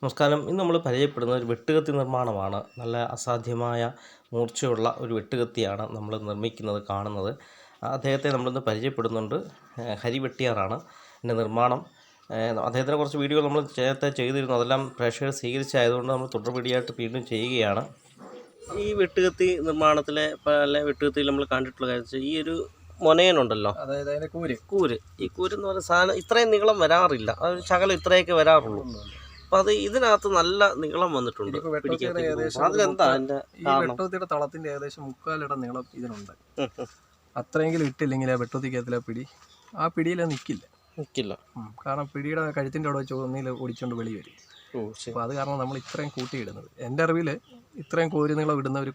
നമസ്കാരം. ഇന്ന് നമ്മൾ പരിചയപ്പെടുന്ന ഒരു വെട്ടുകത്തി നിർമ്മാണമാണ്. നല്ല അസാധ്യമായ മൂർച്ചയുള്ള ഒരു വെട്ടുകത്തിയാണ് നമ്മൾ നിർമ്മിക്കുന്നത് കാണുന്നത്. അദ്ദേഹത്തെ നമ്മളിന്ന് പരിചയപ്പെടുന്നുണ്ട്. ഹരി വെട്ടിയാറാണ് ഇതിൻ്റെ നിർമ്മാണം. അദ്ദേഹത്തിനെ കുറച്ച് വീഡിയോകൾ നമ്മൾ നേരത്തെ ചെയ്തിരുന്നു. അതെല്ലാം പ്രേക്ഷകർ സ്വീകരിച്ചായതുകൊണ്ട് നമ്മൾ തുടർപടിയായിട്ട് വീണ്ടും ചെയ്യുകയാണ്. ഈ വെട്ടുകത്തി നിർമ്മാണത്തിലെ പല വെട്ടുകത്തിയിൽ നമ്മൾ കണ്ടിട്ടുള്ള കാര്യം ഈ ഒരു മൊനയനുണ്ടല്ലോ, അതായത് അതിൻ്റെ കൂര്. ഈ കൂരെന്ന് പറയുന്ന സാധനം ഇത്രയും നീളം വരാറില്ല. അതൊരു ശകലം ഇത്രയൊക്കെ വരാറുള്ളൂ. അപ്പം അത് ഇതിനകത്ത് നല്ല നീളം വന്നിട്ടുണ്ട്. അതെന്താ അതിന്റെ വെട്ടോത്തിയുടെ തളത്തിന്റെ ഏകദേശം 3/4 നീളം ഇതിനുണ്ട്. അത്രയെങ്കിലും ഇട്ടില്ലെങ്കിൽ ആ വെട്ടോത്തിക്കകത്തിലെ പിടി ആ പിടിയിൽ നിൽക്കില്ല. കാരണം പിടിയുടെ കഴുത്തിന്റെ അവിടെ വെച്ച് ഒന്നിൽ ഓടിച്ചുകൊണ്ട് വെളി വരും. അപ്പോൾ അത് കാരണം നമ്മൾ ഇത്രയും കൂട്ടിയിടുന്നത്. എൻ്റെ അറിവിൽ ഇത്രയും കോരി നീളം ഇടുന്നവർ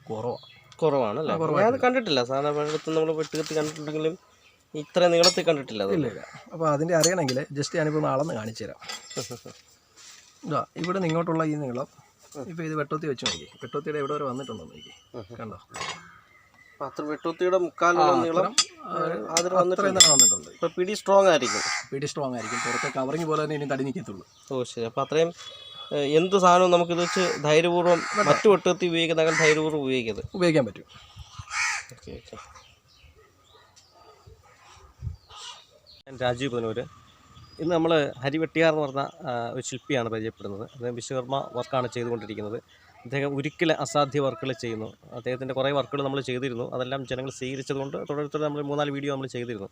കുറവാണല്ലേ? ഞാൻ കണ്ടിട്ടില്ല. സാധാരണ നമ്മൾ വെട്ടുകത്തി കണ്ടിട്ടുണ്ടെങ്കിലും ഇത്ര നീളത്തിൽ കണ്ടിട്ടില്ല. ഇല്ല. അപ്പോൾ അതിൻ്റെ അറിയണമെങ്കിൽ ജസ്റ്റ് ഞാനിപ്പോൾ ഒന്ന് അളന്ന് കാണിച്ചു തരാം. ഇതാ ഇവിടെ നിന്ന് ഇങ്ങോട്ടുള്ള ഈ നീളം ഇപ്പോൾ ഇത് വെട്ടോത്തി വെച്ച് നോക്കി. വെട്ടോത്തിയുടെ എവിടെ വരെ വന്നിട്ടുണ്ടോ നോക്കി, കണ്ടോ? വെട്ടോത്തിയുടെ 3/4 നീളം വന്നിട്ടുണ്ട്. ഇപ്പോൾ പിടി സ്ട്രോങ് ആയിരിക്കും. പുറത്തെ കവറിങ് പോലെ തന്നെ ഇനി തടി നിൽക്കത്തുള്ളൂ. ശരി. അപ്പോൾ അത്രയും എന്ത് സാധനവും നമുക്കിത് വെച്ച് ധൈര്യപൂർവ്വം മറ്റു വെട്ടുകത്തി ഉപയോഗിക്കുന്ന ധൈര്യപൂർവ്വം ഉപയോഗിക്കാൻ പറ്റും. ഞാൻ രാജീവ് പനൂര്. ഇന്ന് നമ്മൾ ഹരി വെട്ടിയാർ എന്ന് പറഞ്ഞ ഒരു ശില്പിയാണ് പരിചയപ്പെടുന്നത്. അദ്ദേഹം വിശ്വകർമ്മ വർക്കാണ് ചെയ്തുകൊണ്ടിരിക്കുന്നത്. അദ്ദേഹം ഒരിക്കലും അസാധ്യ വർക്കുകൾ ചെയ്യുന്നു. അദ്ദേഹത്തിൻ്റെ കുറേ വർക്കുകൾ നമ്മൾ ചെയ്തിരുന്നു. അതെല്ലാം ജനങ്ങൾ സ്വീകരിച്ചതുകൊണ്ട് തുടർന്ന് നമ്മൾ 3-4 വീഡിയോ നമ്മൾ ചെയ്തിരുന്നു.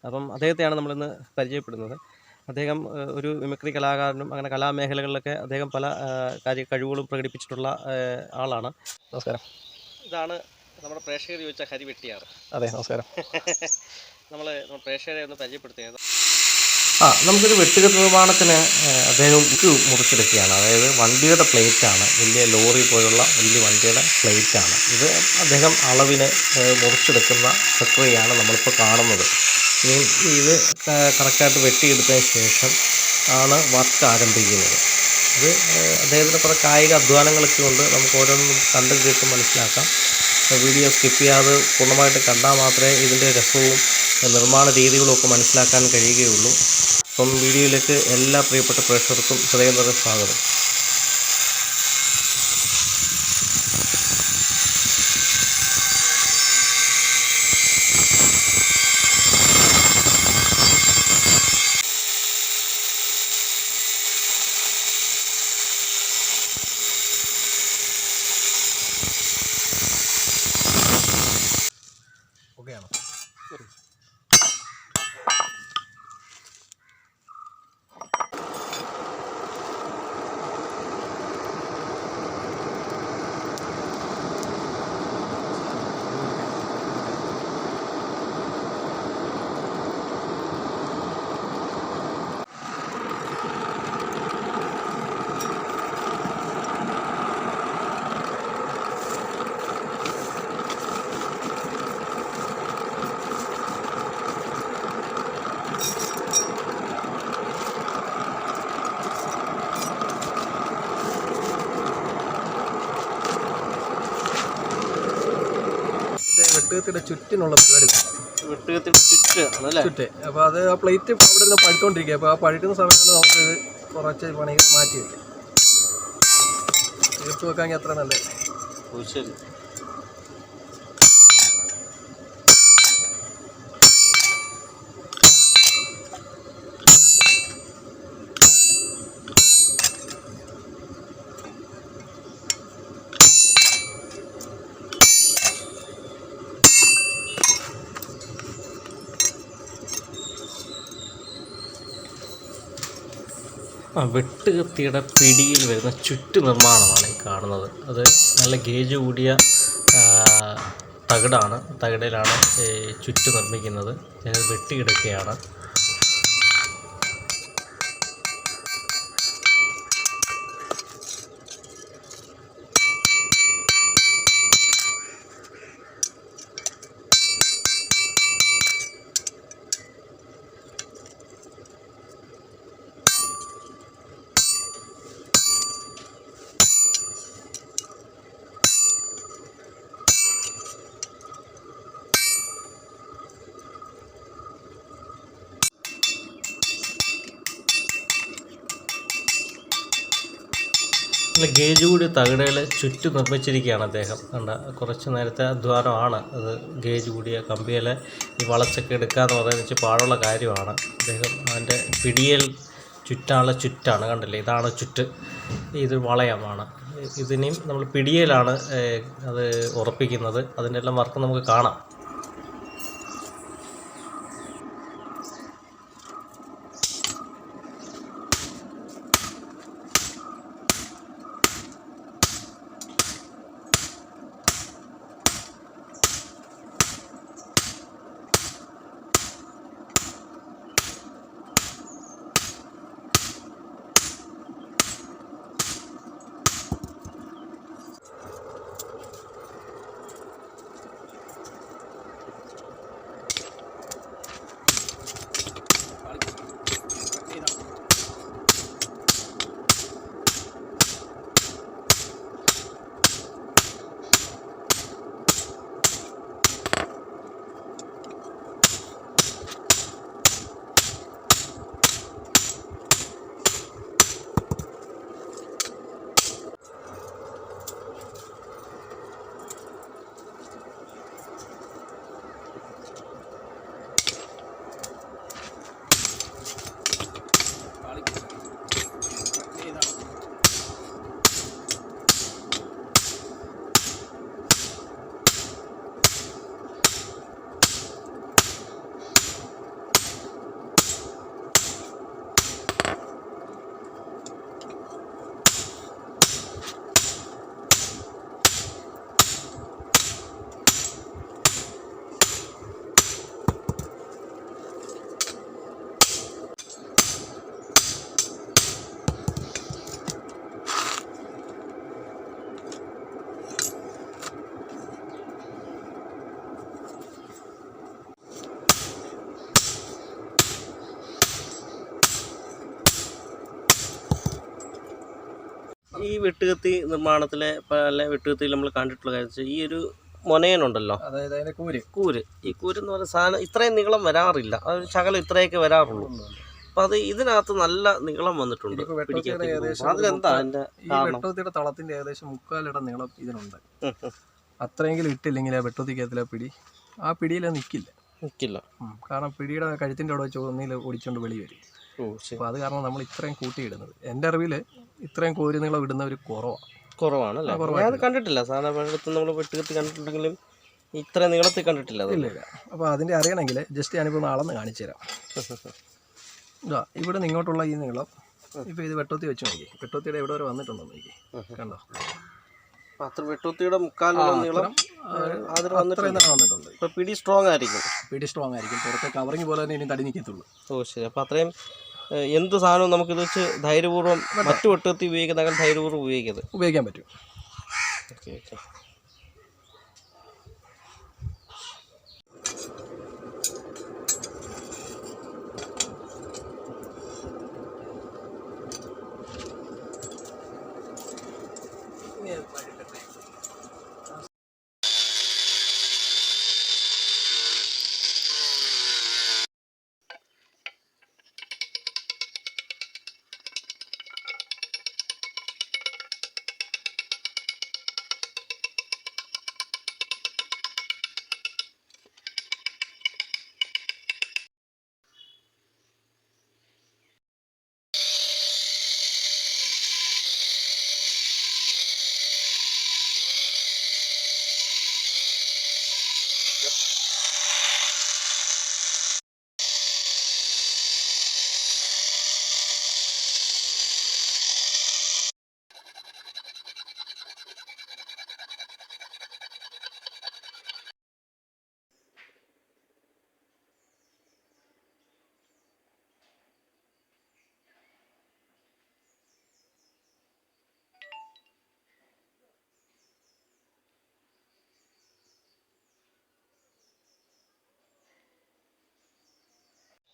അപ്പം അദ്ദേഹത്തെയാണ് നമ്മളിന്ന് പരിചയപ്പെടുന്നത്. അദ്ദേഹം ഒരു മിമിക്രി കലാകാരനും അങ്ങനെ കലാമേഖലകളിലൊക്കെ അദ്ദേഹം പല കഴിവുകളും പ്രകടിപ്പിച്ചിട്ടുള്ള ആളാണ്. നമസ്കാരം. ഇതാണ് നമ്മുടെ പ്രേക്ഷകർ ചോദിച്ച ഹരി വെട്ടിയാർ. അതെ, നമസ്കാരം. നമ്മൾ പ്രേക്ഷകരെ ഒന്ന് പരിചയപ്പെടുത്തിയത് നമുക്കൊരു വെട്ടുകത്തി നിർമ്മാണത്തിന് അദ്ദേഹം മുറിച്ചെടുക്കുകയാണ്. അതായത് വണ്ടിയുടെ പ്ലേറ്റാണ്, വലിയ ലോറി പോലുള്ള വലിയ വണ്ടിയുടെ പ്ലേറ്റാണ് ഇത്. അദ്ദേഹം അളവിന് മുറിച്ചെടുക്കുന്ന പ്രക്രിയയാണ് നമ്മളിപ്പോൾ കാണുന്നത്. ഇനി ഇത് കറക്റ്റായിട്ട് വെട്ടിയെടുത്തതിന് ശേഷം ആണ് വർക്ക് ആരംഭിക്കുന്നത്. ഇത് അദ്ദേഹത്തിൻ്റെ കുറേ കായിക അധ്വാനങ്ങളൊക്കെ കൊണ്ട് നമുക്ക് ഓരോന്നും കണ്ടും കേട്ടും മനസ്സിലാക്കാം. വീഡിയോ സ്കിപ്പ് ചെയ്യാതെ പൂർണ്ണമായിട്ട് കണ്ടാൽ മാത്രമേ ഇതിൻ്റെ രസവും നിർമ്മാണ രീതികളും ഒക്കെ മനസ്സിലാക്കാൻ കഴിയുകയുള്ളൂ. അപ്പം വീഡിയോയിലേക്ക് എല്ലാ പ്രിയപ്പെട്ട പ്രേക്ഷകർക്കും ഹൃദയം നിറഞ്ഞ സ്വാഗതം. ഓക്കെയാണോ? വെട്ടുകത്തിയുടെ ചുറ്റിനുള്ള പരിപാടി ചുറ്റ്. അപ്പോൾ അത് ആ പ്ലേറ്റ് അവിടെ നിന്ന് പഴുത്തോണ്ടിരിക്കുക. അപ്പോൾ ആ പഴുക്കുന്ന സമയത്ത് നമുക്കിത് കുറച്ച് പണികൾ മാറ്റി വയ്ക്കാം. തീർത്ത് വെക്കാമെങ്കിൽ അത്ര നല്ലത്. ശരി. വെട്ടുകത്തിയുടെ പിടിയിൽ വരുന്ന ചുറ്റു നിർമ്മാണമാണ് ഈ കാണുന്നത്. അത് നല്ല ഗേജ് കൂടിയ തകിടാണ്. തകിടിലാണ് ചുറ്റ് നിർമ്മിക്കുന്നത്. അത് വെട്ടിയെടുക്കുകയാണ്. നല്ല ഗേജ് കൂടി തകിടയിൽ ചുറ്റും നിർമ്മിച്ചിരിക്കുകയാണ് അദ്ദേഹം. കണ്ട കുറച്ച് നേരത്തെ അധ്വാനമാണ് അത്. ഗേജ് കൂടിയ കമ്പിയിൽ ഈ വളച്ചൊക്കെ എടുക്കുക എന്ന് പറയുന്നത് വെച്ച് പാടുള്ള കാര്യമാണ്. അദ്ദേഹം അതിൻ്റെ പിടിയിൽ ചുറ്റാനുള്ള ചുറ്റാണ്, കണ്ടില്ലേ, ഇതാണ് ചുറ്റ്. ഇത് വളയമാണ്. ഇതിനെയും നമ്മൾ പിടിയിലാണ് അത് ഉറപ്പിക്കുന്നത്. അതിൻ്റെ എല്ലാം വർക്ക് നമുക്ക് കാണാം. ഈ വെട്ടുകത്തി നിർമ്മാണത്തിലെ പല വെട്ടുകത്തിയിൽ നമ്മൾ കണ്ടിട്ടുള്ള കാര്യം ഈ ഒരു മൊനയനുണ്ടല്ലോ, അതായത് അതിന്റെ കൂര്. ഈ കൂര് എന്ന് പറയുന്ന സാധനം ഇത്രയും നീളം വരാറില്ല. അതൊരു ശകലം ഇത്രയൊക്കെ വരാറുള്ളൂ. അപ്പം അത് ഇതിനകത്ത് നല്ല നീളം വന്നിട്ടുണ്ട്. അതിലെന്താ അതിന്റെ വെട്ടോത്തിയുടെ തളത്തിന്റെ ഏകദേശം 3/4 നീളം ഇതിനുണ്ട്. അത്രയെങ്കിലും ഇട്ടില്ലെങ്കിൽ ആ വെട്ടോത്തിക്കകത്തിലെ പിടി ആ പിടിയിൽ നിൽക്കില്ല. കാരണം പിടിയുടെ കഴുത്തിന്റെ അവിടെ വെച്ച് ഒന്നിൽ ഓടിച്ചോണ്ട് വെളി വരും. അപ്പോൾ അത് കാരണം നമ്മൾ ഇത്രയും കൂട്ടിയിടുന്നത്. എൻ്റെ അറിവിൽ ഇത്രയും കോരി നീളം ഇടുന്നവർ കുറവാണല്ലേ? ഞാൻ കണ്ടിട്ടില്ല. സാധാരണ നമ്മൾ വെട്ടുകത്തി കണ്ടിട്ടുണ്ടെങ്കിലും ഇത്ര നീളത്തിൽ കണ്ടിട്ടില്ല. ഇല്ല. അപ്പോൾ അതിൻ്റെ അറിയണമെങ്കിൽ ജസ്റ്റ് ഞാനിപ്പോൾ ഒന്ന് അളന്ന് കാണിച്ചു തരാം. ഇതാ ഇവിടെ നിന്ന് ഇങ്ങോട്ടുള്ള ഈ നീളം ഇപ്പോൾ ഇത് വെട്ടോത്തി വെച്ച് നോക്കി. വെട്ടോത്തിയുടെ എവിടെ വരെ വന്നിട്ടുണ്ടോ നോക്കി, കണ്ടോ? അത്ര വെട്ടോത്തിയുടെ 3/4 നീളം വന്നിട്ടുണ്ട്. ഇപ്പോൾ പിടി സ്ട്രോങ് ആയിരിക്കും. പുറത്തെ കവറിങ് പോലെ തന്നെ ഇനി തടി നിൽക്കത്തുള്ളൂ. ശരി. അപ്പോൾ അത്രയും എന്ത് സാധനവും നമുക്കിത് വെച്ച് ധൈര്യപൂർവ്വം മറ്റു വെട്ടുകത്തി ഉപയോഗിക്കുന്ന ധൈര്യപൂർവ്വം ഉപയോഗിക്കാൻ പറ്റും. ഓക്കെ.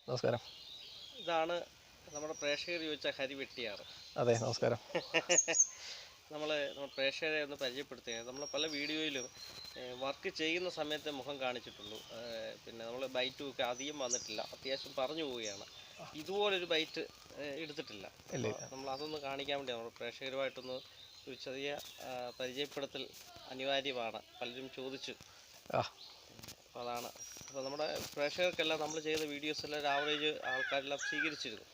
നമസ്കാരം. ഇതാണ് നമ്മുടെ പ്രേക്ഷകർ ചോദിച്ച ഹരിവെട്ടിയാറ്. അതെ, നമസ്കാരം. നമ്മൾ പ്രേക്ഷകരെ ഒന്ന് പരിചയപ്പെടുത്തുകയാണ്. നമ്മൾ പല വീഡിയോയിലും വർക്ക് ചെയ്യുന്ന സമയത്തെ മുഖം കാണിച്ചിട്ടുള്ളൂ. പിന്നെ നമ്മൾ ബൈറ്റും ഒക്കെ അധികം വന്നിട്ടില്ല. അത്യാവശ്യം പറഞ്ഞു പോവുകയാണ്. ഇതുപോലൊരു ബൈറ്റ് എടുത്തിട്ടില്ല. നമ്മൾ അതൊന്ന് കാണിക്കാൻ വേണ്ടിയാണ്. നമ്മൾ പ്രേക്ഷകരുമായിട്ടൊന്ന് ഒരു ചെറിയ പരിചയപ്പെടുത്തൽ അനിവാര്യമാണ്. പലരും ചോദിച്ചു. അപ്പോൾ അതാണ്. അപ്പോൾ നമ്മുടെ പ്രേക്ഷകർക്കെല്ലാം നമ്മൾ ചെയ്ത വീഡിയോസ് എല്ലാം ഒരു ആവറേജ് ആൾക്കാരെല്ലാം സ്വീകരിച്ചിരുന്നു.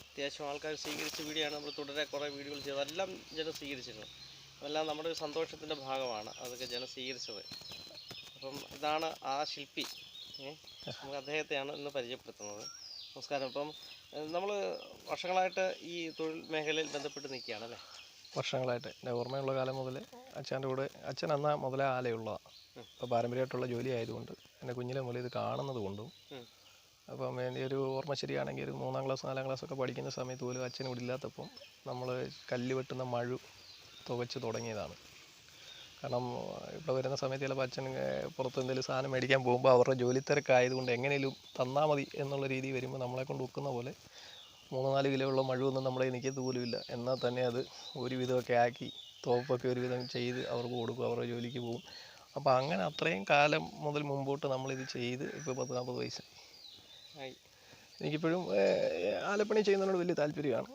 അത്യാവശ്യം ആൾക്കാർ സ്വീകരിച്ച വീഡിയോ ആണ്. നമ്മൾ തുടരെ കുറേ വീഡിയോകൾ ചെയ്തു, അതെല്ലാം ജനം സ്വീകരിച്ചിരുന്നു. അതെല്ലാം നമ്മുടെ ഒരു സന്തോഷത്തിൻ്റെ ഭാഗമാണ് അതൊക്കെ ജനം സ്വീകരിച്ചത്. അപ്പം ഇതാണ് ആ ശില്പി. നമുക്ക് അദ്ദേഹത്തെയാണ് ഇന്ന് പരിചയപ്പെടുത്തുന്നത്. നമസ്കാരം. അപ്പം നമ്മൾ വർഷങ്ങളായിട്ട് ഈ തൊഴിൽ മേഖലയിൽ ബന്ധപ്പെട്ട് നിൽക്കുകയാണല്ലേ? വർഷങ്ങളായിട്ട് എൻ്റെ ഓർമ്മയുള്ള കാലം മുതൽ അച്ഛൻ്റെ കൂടെ, അച്ഛൻ അന്നാ മുതലേ ആലയുള്ളതാണ്. അപ്പോൾ പാരമ്പര്യമായിട്ടുള്ള ജോലി ആയതുകൊണ്ട് എൻ്റെ കുഞ്ഞിലെ മുതൽ ഇത് കാണുന്നത് കൊണ്ടും, അപ്പം എൻ്റെ ഒരു ഓർമ്മ ശരിയാണെങ്കിൽ ഒരു 3ാം ക്ലാസ് 4ാം ക്ലാസ്സൊക്കെ പഠിക്കുന്ന സമയത്ത് പോലും അച്ഛൻ ഇവിടെ ഇല്ലാത്തപ്പം നമ്മൾ കല്ല് വെട്ടുന്ന മഴു തുവച്ച് തുടങ്ങിയതാണ്. കാരണം ഇവിടെ വരുന്ന സമയത്ത് ചിലപ്പോൾ അച്ഛൻ പുറത്ത് എന്തെങ്കിലും സാധനം മേടിക്കാൻ പോകുമ്പോൾ അവരുടെ ജോലി തിരക്കായതുകൊണ്ട് എങ്ങനെയും തന്നാൽ മതി എന്നുള്ള രീതി വരുമ്പോൾ നമ്മളെ കൊണ്ട് ഒക്കുന്ന പോലെ 3-4 കിലോ ഉള്ള മഴുവൊന്നും നമ്മളെ നിൽക്കത്ത് പോലുമില്ല. എന്നാൽ തന്നെ അത് ഒരുവിധമൊക്കെ ആക്കി തോപ്പൊക്കെ ഒരുവിധം ചെയ്ത് അവർക്ക് കൊടുക്കും, അവരുടെ ജോലിക്ക് പോകും. അപ്പോൾ അങ്ങനെ അത്രയും കാലം മുതൽ മുമ്പോട്ട് നമ്മളിത് ചെയ്ത് ഇപ്പോൾ 10-40 വയസ്സായി. എനിക്കിപ്പോഴും ആലപ്പണി ചെയ്യുന്നതിനോട് വലിയ താല്പര്യമാണ്.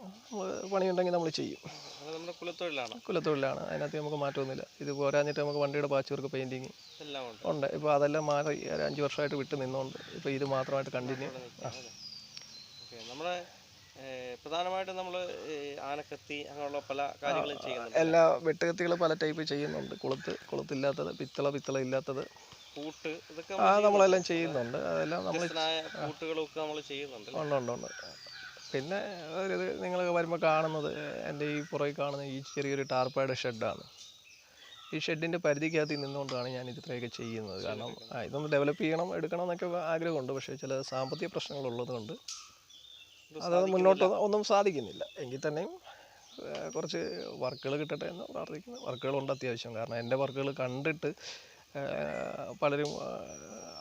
പണിയുണ്ടെങ്കിൽ നമ്മൾ ചെയ്യും. നമ്മുടെ കുലത്തൊഴിലാണ്. അതിനകത്ത് നമുക്ക് മാറ്റമൊന്നുമില്ല. ഇത് പോരാഞ്ഞിട്ട് നമുക്ക് വണ്ടിയുടെ പാച്ച് വർക്ക്, പെയിൻറ്റിങ് ഉണ്ട്. ഇപ്പോൾ അതെല്ലാം മാറി 5 വർഷമായിട്ട് വിട്ട് നിന്നുകൊണ്ട് ഇപ്പോൾ ഇത് മാത്രമായിട്ട് കണ്ടിന്യൂ. നമ്മുടെ പ്രധാനമായിട്ടും നമ്മൾ ആനക്കത്തി അങ്ങനെയുള്ള പല കാര്യങ്ങളും ചെയ്യുന്നുണ്ട്. എല്ലാ വെട്ടുകത്തികൾ പല ടൈപ്പ് ചെയ്യുന്നുണ്ട്. കൊളുത്തില്ലാത്തത്, പിത്തള ഇല്ലാത്തത്, കൂട്ട്, ഇതൊക്കെ നമ്മളെല്ലാം ചെയ്യുന്നുണ്ട്. അതെല്ലാം നമ്മൾ കൂട്ടുകളൊക്കെ നമ്മൾ ചെയ്യുന്നുണ്ട്. ഉണ്ട്. പിന്നെ ഒരു നിങ്ങൾ വരുമ്പോൾ കാണുന്നത് എൻ്റെ ഈ പുറകെ കാണുന്ന ഈ ചെറിയൊരു ടാർപ്പായുടെ ഷെഡാണ്. ഈ ഷെഡിൻ്റെ പരിധിക്കകത്ത് നിന്നുകൊണ്ടാണ് ഞാൻ ഇത്രയൊക്കെ ചെയ്യുന്നത്. കാരണം ഇതൊന്ന് ഡെവലപ്പ് ചെയ്യണം, എടുക്കണം എന്നൊക്കെ ആഗ്രഹമുണ്ട്. പക്ഷേ ചില സാമ്പത്തിക പ്രശ്നങ്ങളുള്ളത് കൊണ്ട് അത് മുന്നോട്ട് ഒന്നും സാധിക്കുന്നില്ല. എങ്കിൽ തന്നെയും കുറച്ച് വർക്കുകൾ കിട്ടട്ടെ എന്ന് പ്രാർത്ഥിക്കുന്നു. വർക്കുകളുണ്ട് അത്യാവശ്യം. കാരണം എൻ്റെ വർക്കുകൾ കണ്ടിട്ട് പലരും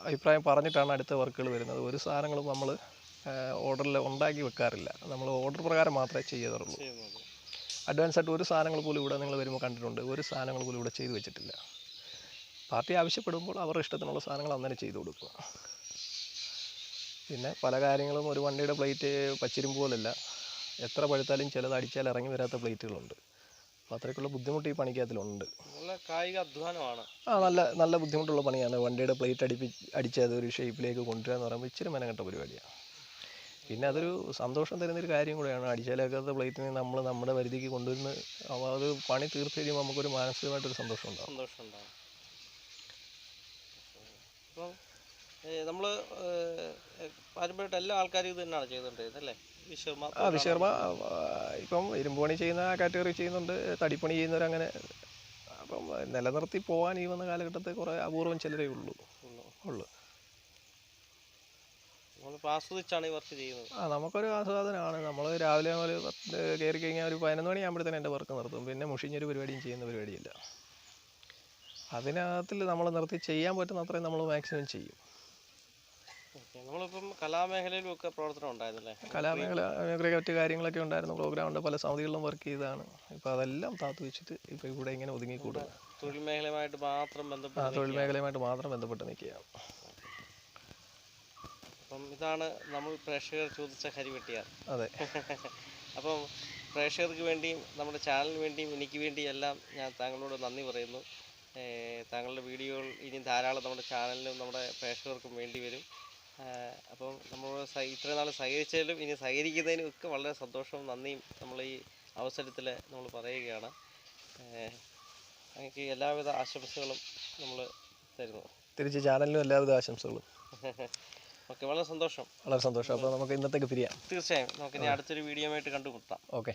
അഭിപ്രായം പറഞ്ഞിട്ടാണ് അടുത്ത വർക്കുകൾ വരുന്നത്. ഒരു സാധനങ്ങളും നമ്മൾ ഓർഡറിൽ ഉണ്ടാക്കി വെക്കാറില്ല. നമ്മൾ ഓർഡർ പ്രകാരം മാത്രമേ ചെയ്യാറുള്ളൂ. അഡ്വാൻസ് ആയിട്ട് ഒരു സാധനങ്ങൾ പോലും ഇവിടെ നിങ്ങൾ വരുമ്പോൾ കണ്ടിട്ടുണ്ട്. ഒരു സാധനങ്ങൾ പോലും ഇവിടെ ചെയ്തു വെച്ചിട്ടില്ല. പാർട്ടി ആവശ്യപ്പെടുമ്പോൾ അവരുടെ ഇഷ്ടത്തിനുള്ള സാധനങ്ങൾ അന്നേരം ചെയ്തു കൊടുക്കുക. പിന്നെ പല കാര്യങ്ങളും ഒരു വണ്ടിയുടെ പ്ലേറ്റ് പച്ചിരുമ്പ് പോലല്ല. എത്ര പഴുത്താലും ചിലത് അടിച്ചാൽ ഇറങ്ങി വരാത്ത പ്ലേറ്റുകളുണ്ട്. അപ്പോൾ അത്രയ്ക്കുള്ള ബുദ്ധിമുട്ട് ഈ പണിക്കകത്തിലുണ്ട്. നല്ല കായിക അധ്വാനമാണ്. നല്ല ബുദ്ധിമുട്ടുള്ള പണിയാണ്. വണ്ടിയുടെ പ്ലേറ്റ് അടിച്ച് അതൊരു ഷേപ്പിലേക്ക് കൊണ്ടുവരിക എന്ന് പറയുമ്പോൾ ഇച്ചിരി മെനക്കെട്ട പരിപാടിയാണ്. പിന്നെ അതൊരു സന്തോഷം തരുന്നൊരു കാര്യം കൂടെയാണ്. അടിച്ചാലേക്കാത്ത പ്ലേറ്റിനെ നമ്മൾ നമ്മുടെ പരിധിക്ക് കൊണ്ടുവരുന്ന അത് പണി തീർത്ത് കഴിയുമ്പോൾ നമുക്കൊരു മാനസികമായിട്ടൊരു സന്തോഷം ഉണ്ടാകും. അപ്പം നമ്മൾ പാരമ്പര്യമായിട്ട് എല്ലാ ആൾക്കാരും ഇത് തന്നെയാണ് ചെയ്തുകൊണ്ടിരുന്നത് അല്ലേ? വിശ്വകർമ്മ ഇപ്പം ഇരുമ്പ് പണി ചെയ്യുന്ന കാറ്റഗറി ചെയ്യുന്നുണ്ട്, തടിപ്പണി ചെയ്യുന്നവരങ്ങനെ. അപ്പം നിലനിർത്തി പോകാൻ ഈ വന്ന കാലഘട്ടത്തിൽ കുറേ അപൂർവം ചിലരേ ഉള്ളൂ. ആസ്വദിച്ചാണ് ഈ വർക്ക് ചെയ്യുന്നത്. നമുക്കൊരു ആസ്വാദനമാണ്. നമ്മൾ രാവിലെ കയറി കഴിഞ്ഞാൽ ഒരു 11 മണിയാകുമ്പോഴത്തേനും എൻ്റെ വർക്ക് നിർത്തും. പിന്നെ മുഷിഞ്ഞൊരു പരിപാടിയും ചെയ്യുന്ന പരിപാടിയില്ല. അതിനകത്തിൽ നമ്മൾ നിർത്തി ചെയ്യാൻ പറ്റുന്ന അത്രയും നമ്മൾ മാക്സിമം ചെയ്യും. നമ്മളിപ്പം കലാമേഖലയിലും ഒക്കെ പ്രവർത്തനം ഉണ്ടായിരുന്നല്ലേ? കലാമേഖല മറ്റു കാര്യങ്ങളൊക്കെ ഉണ്ടായിരുന്നു. പ്രോഗ്രാം ഉണ്ട്, പല സമിതികളിലും വർക്ക് ചെയ്തതാണ്. ഇപ്പോൾ അതെല്ലാം താത്തു വെച്ചിട്ട് ഇപ്പോൾ ഇവിടെ ഇങ്ങനെ ഒതുങ്ങിക്കൂടുക. തൊഴിൽ മേഖലയുമായിട്ട് മാത്രം ബന്ധപ്പെട്ട് നിൽക്കുകയാണ്. അപ്പം ഇതാണ് നമ്മൾ പ്രേക്ഷകർ ചോദിച്ച കരിവെട്ടിയാർ. അതെ. അപ്പം പ്രേക്ഷകർക്ക് വേണ്ടിയും നമ്മുടെ ചാനലിന് വേണ്ടിയും എനിക്ക് വേണ്ടിയും എല്ലാം ഞാൻ താങ്കളോട് നന്ദി പറയുന്നു. താങ്കളുടെ വീഡിയോകൾ ഇനി ധാരാളം നമ്മുടെ ചാനലിനും നമ്മുടെ പ്രേക്ഷകർക്കും വേണ്ടി വരും. അപ്പം നമ്മൾ ഇത്രയും നാൾ സഹകരിച്ചതിലും ഇനി സഹകരിക്കുന്നതിനും ഒക്കെ വളരെ സന്തോഷവും നന്ദിയും നമ്മൾ ഈ അവസരത്തിൽ നമ്മൾ പറയുകയാണ്. എനിക്ക് എല്ലാവിധ ആശംസകളും നമ്മൾ തരുന്നു. തിരിച്ച് ചാനലിനും എല്ലാവിധ ആശംസകളും. ഓക്കെ, വളരെ സന്തോഷം. അപ്പോൾ നമുക്ക് ഇന്നത്തേക്ക് പിരിയാം. തീർച്ചയായും നമുക്ക് ഇനി അടുത്തൊരു വീഡിയോ ആയിട്ട് കണ്ടുമുട്ടാം. ഓക്കെ.